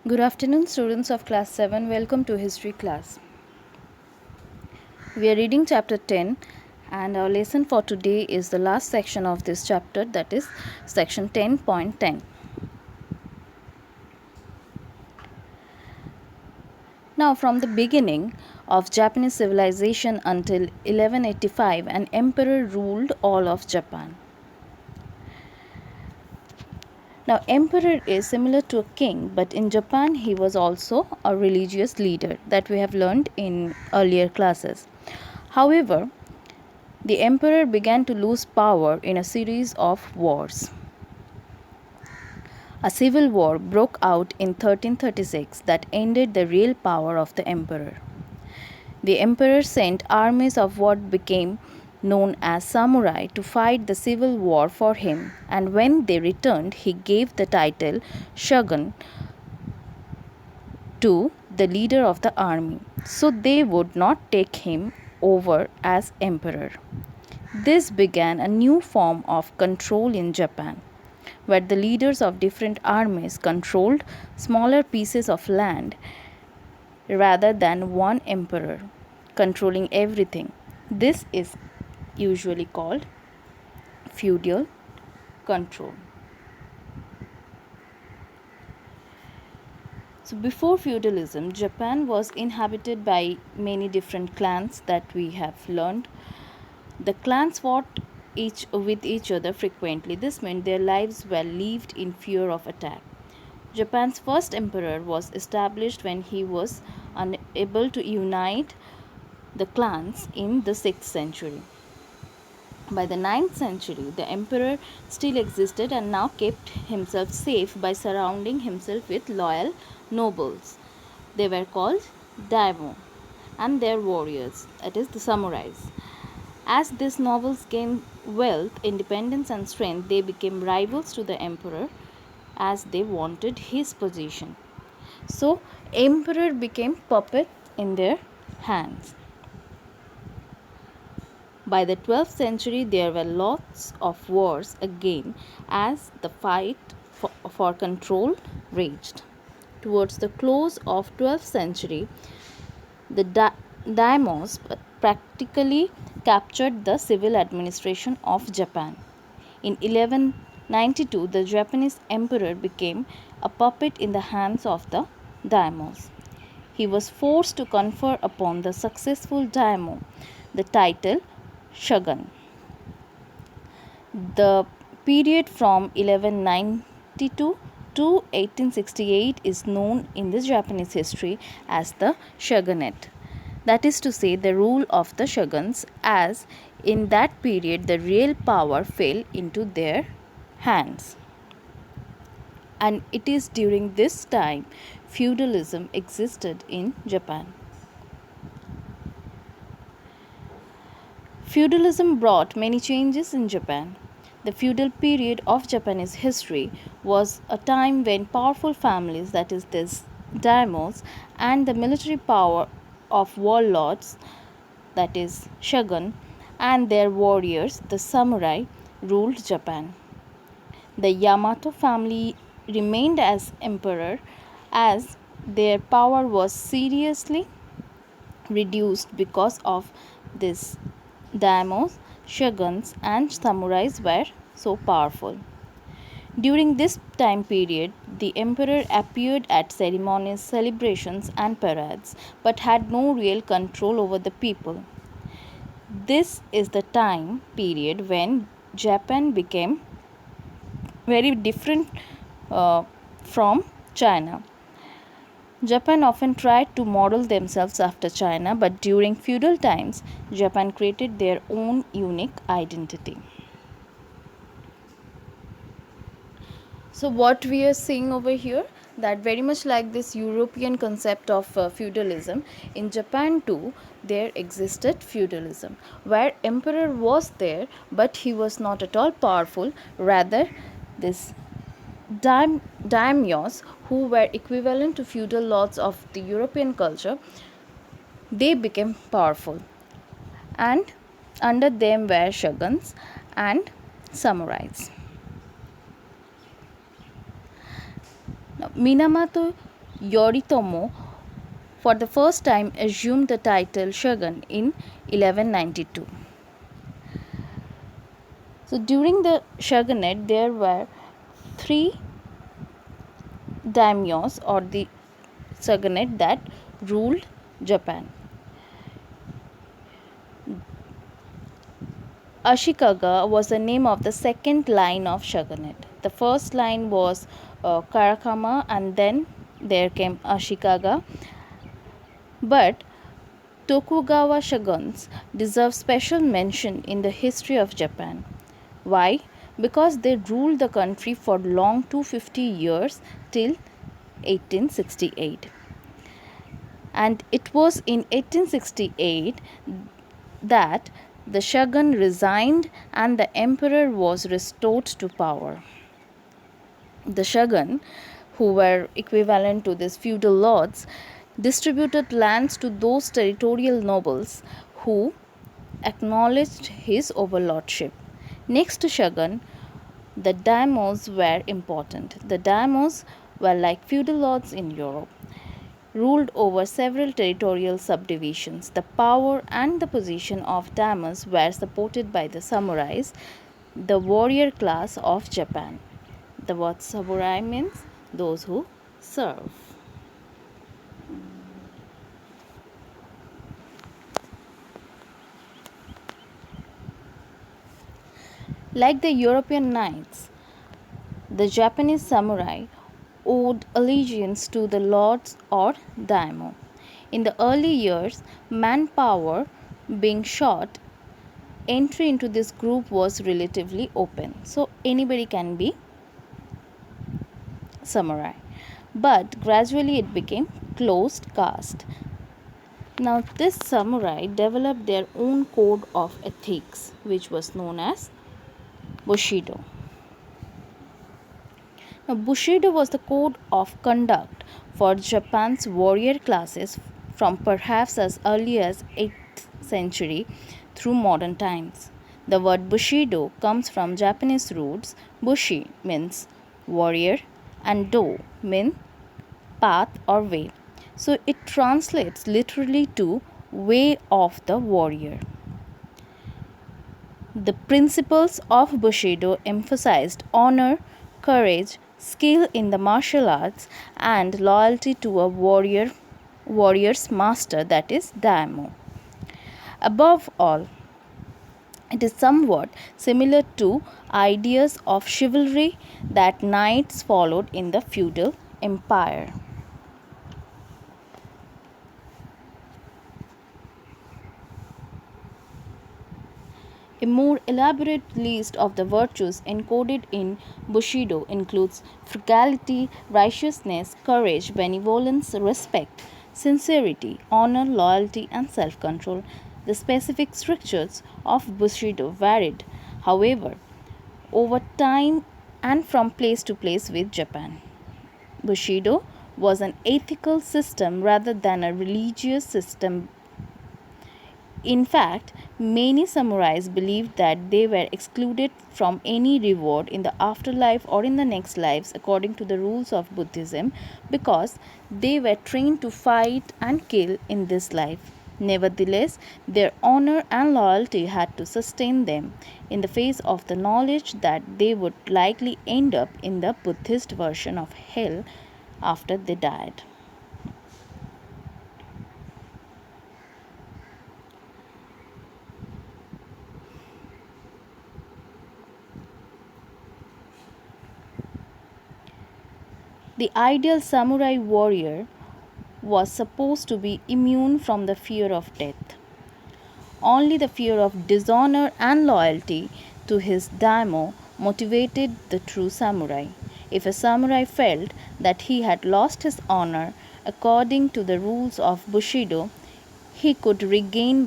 Good afternoon, students of class 7. Welcome to history class. We are reading chapter 10, and our lesson for today is the last section of this chapter, that is section 10.10. Now, from the beginning of Japanese civilization until 1185, an emperor ruled all of Japan. Now, emperor is similar to a king, but in Japan he was also a religious leader that we have learned in earlier classes. However, the emperor began to lose power in a series of wars. A civil war broke out in 1336 that ended the real power of the emperor. The emperor sent armies of what became known as samurai to fight the civil war for him, and when they returned, he gave the title shogun to the leader of the army, so they would not take him over as emperor. This began a new form of control in Japan, where the leaders of different armies controlled smaller pieces of land rather than one emperor controlling everything. This is usually called feudal control. So, before feudalism, Japan was inhabited by many different clans that we have learned. The clans fought with each other frequently. This meant their lives were lived in fear of attack. Japan's first emperor was established when he was unable to unite the clans in the 6th century. By the 9th century, the emperor still existed and now kept himself safe by surrounding himself with loyal nobles. They were called daimyo and their warriors, that is, the samurais. As these nobles gained wealth, independence, and strength, they became rivals to the emperor as they wanted his position. So, emperor became puppet in their hands. By the 12th century, there were lots of wars again as the fight for control raged. Towards the close of 12th century, the daimyos practically captured the civil administration of Japan. In 1192, the Japanese emperor became a puppet in the hands of the daimyos. He was forced to confer upon the successful daimyo the title shogun. The period from 1192 to 1868 is known in the Japanese history as the shogunate. That is to say, the rule of the shoguns, as in that period the real power fell into their hands. And it is during this time feudalism existed in Japan. Feudalism brought many changes in Japan. The feudal period of Japanese history was a time when powerful families, that is, these daimyos, and the military power of warlords, that is, shogun, and their warriors, the samurai, ruled Japan. The Yamato family remained as emperor as their power was seriously reduced because of this daimyos, shoguns, and samurais were so powerful. During this time period, the emperor appeared at ceremonies, celebrations, and parades, but had no real control over the people. This is the time period when Japan became very different from China. Japan often tried to model themselves after China, but during feudal times, Japan created their own unique identity. So, what we are seeing over here, that very much like this European concept of feudalism, in Japan too there existed feudalism, where emperor was there, but he was not at all powerful. Rather, this daimyos, who were equivalent to feudal lords of the European culture, they became powerful, and under them were shoguns and samurais. Now, Minamoto Yoritomo for the first time assumed the title shogun in 1192. So during the shogunate there were three daimyos or the shogunate that ruled Japan. Ashikaga was the name of the second line of shogunate. The first line was Karakama, and then there came Ashikaga. But Tokugawa shoguns deserve special mention in the history of Japan. Why? Because they ruled the country for long 250 years till 1868. And it was in 1868 that the shogun resigned and the emperor was restored to power. The shogun, who were equivalent to these feudal lords, distributed lands to those territorial nobles who acknowledged his overlordship. Next to shogun, the daimyos were important. The daimyos were like feudal lords in Europe, ruled over several territorial subdivisions. The power and the position of daimyos were supported by the samurais, the warrior class of Japan. The word samurai means those who serve. Like the European knights, the Japanese samurai owed allegiance to the lords or daimyo. In the early years, manpower being short, entry into this group was relatively open. So anybody can be samurai. But gradually it became closed caste. Now this samurai developed their own code of ethics, which was known as Bushido. Now, Bushido was the code of conduct for Japan's warrior classes from perhaps as early as 8th century through modern times. The word Bushido comes from Japanese roots. Bushi means warrior and do means path or way. So it translates literally to way of the warrior. The principles of Bushido emphasized honor, courage, skill in the martial arts, and loyalty to a warrior's master, that is daimyo. Above all, it is somewhat similar to ideas of chivalry that knights followed in the feudal empire. A more elaborate list of the virtues encoded in Bushido includes frugality, righteousness, courage, benevolence, respect, sincerity, honor, loyalty, and self control. The specific strictures of Bushido varied, however, over time and from place to place with Japan. Bushido was an ethical system rather than a religious system. In fact, many samurais believed that they were excluded from any reward in the afterlife or in the next lives according to the rules of Buddhism because they were trained to fight and kill in this life. Nevertheless, their honor and loyalty had to sustain them in the face of the knowledge that they would likely end up in the Buddhist version of hell after they died. The ideal samurai warrior was supposed to be immune from the fear of death. Only the fear of dishonor and loyalty to his daimyo motivated the true samurai. If a samurai felt that he had lost his honor according to the rules of Bushido, he could regain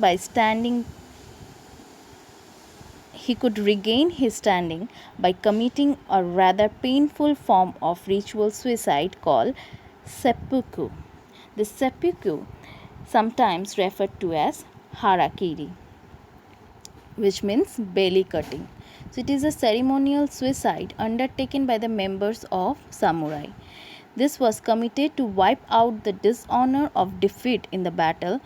his standing by committing a rather painful form of ritual suicide called seppuku. The seppuku, sometimes referred to as harakiri, which means belly cutting. So it is a ceremonial suicide undertaken by the members of samurai. This was committed to wipe out the dishonor of defeat in the battle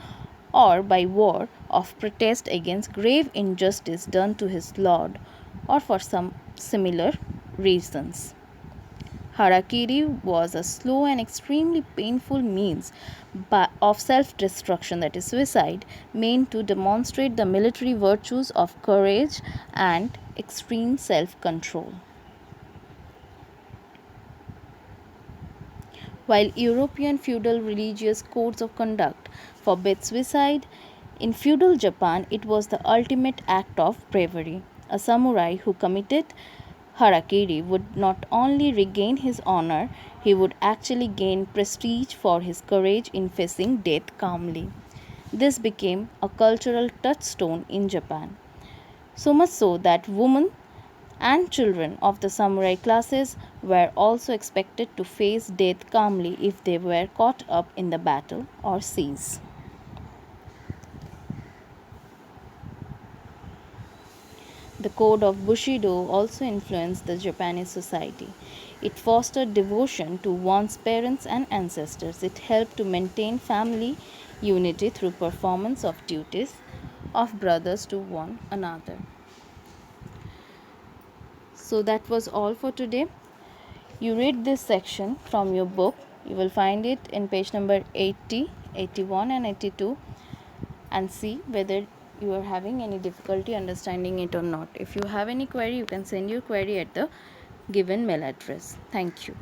or by war of protest against grave injustice done to his lord or for some similar reasons. Harakiri was a slow and extremely painful means of self destruction, that is, suicide, meant to demonstrate the military virtues of courage and extreme self control. While European feudal religious codes of conduct forbade suicide, in feudal Japan it was the ultimate act of bravery. A samurai who committed harakiri would not only regain his honor, he would actually gain prestige for his courage in facing death calmly. This became a cultural touchstone in Japan, so much so that women and children of the samurai classes were also expected to face death calmly if they were caught up in the battle or siege. The code of Bushido also influenced the Japanese society. It fostered devotion to one's parents and ancestors. It helped to maintain family unity through performance of duties of brothers to one another. So that was all for today. You read this section from your book. You will find it in page number 80, 81 and 82 and see whether you are having any difficulty understanding it or not. If you have any query, you can send your query at the given mail address. Thank you.